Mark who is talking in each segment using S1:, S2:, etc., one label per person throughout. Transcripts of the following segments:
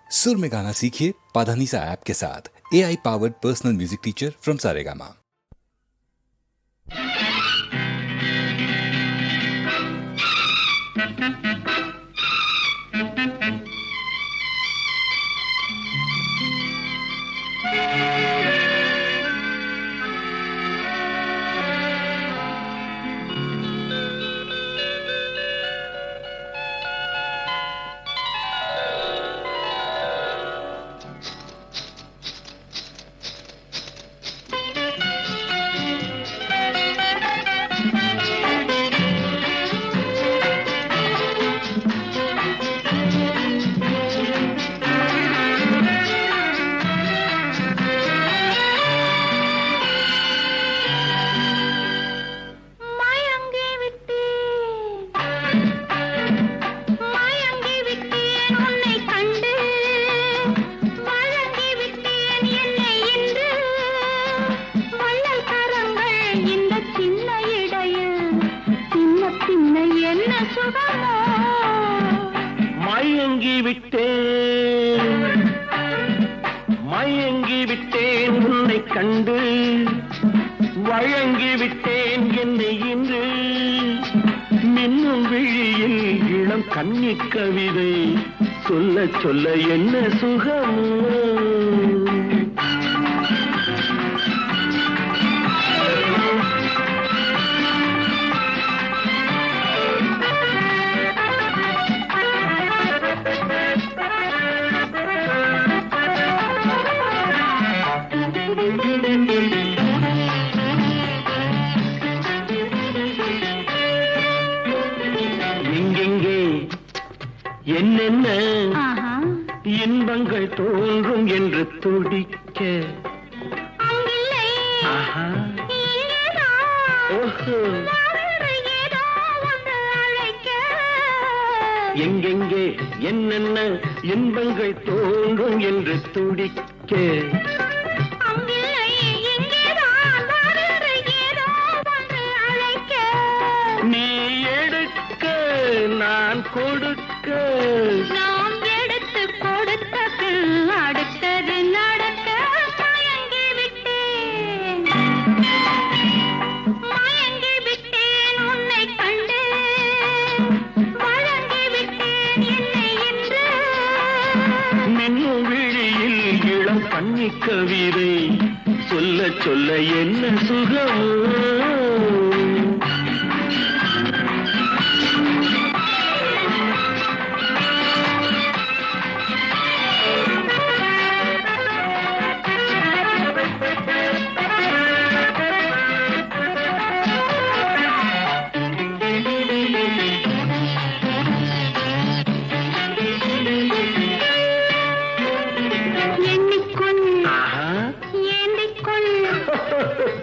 S1: सुर में गाना सीखिए पाधानीसा ऐप के साथ। AI powered personal music teacher from Saregama.
S2: மயங்கி விட்டேன் உன்னை கண்டு, வழங்கி விட்டேன் என்னை இன்று. மின்னும் விழியில் இளம் கன்னி கவிதை சொல்ல சொல்ல என்ன சுகமோ. எங்கெங்கே என்னென்ன இன்பங்கள் தோன்றும் என்று துடிக்க, எங்கெங்கே என்னென்ன இன்பங்கள் தோன்றும் என்று துடிக்க, நீ எடுக்க நான் கொடுக்க,
S3: நாம் எடுத்து கொடுத்த பின் அடுத்தது நடக்க. மயங்கி விட்டேன் உன்னை கண்டு, வழங்கி விட்டேன் என்னை என்று.
S2: மின்னும் விழியில் இளம் கன்னி கவிதை சொல்ல சொல்ல என்ன சுகமோ.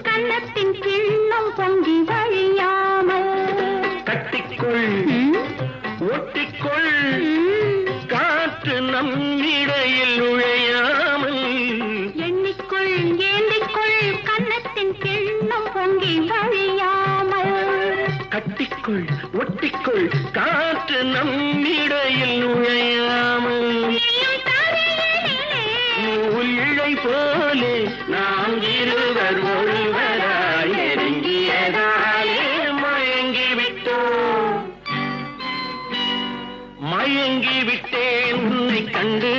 S3: கன்னத்தின் கிண்ணம் பொங்கி வழியாமல்,
S2: கட்டிக்கொள் ஒட்டிக்கொள், காற்று நம் இடையில் நுழையாமல்.
S3: எண்ணிக்கொள் ஏந்திக்கொள், கன்னத்தின் கிண்ணம் பொங்கி வழியாமல்.
S2: கட்டிக்கொள் ஒட்டிக்கொள், காற்று நம் இடையில் நுழையாமல். நூல் இழை போலே நாம் இருவர் ஒருவராய் நெருங்கியதாலே மயங்கி விட்டோம். மயங்கி விட்டேன் உன்னை கண்டு,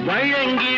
S2: வழங்கி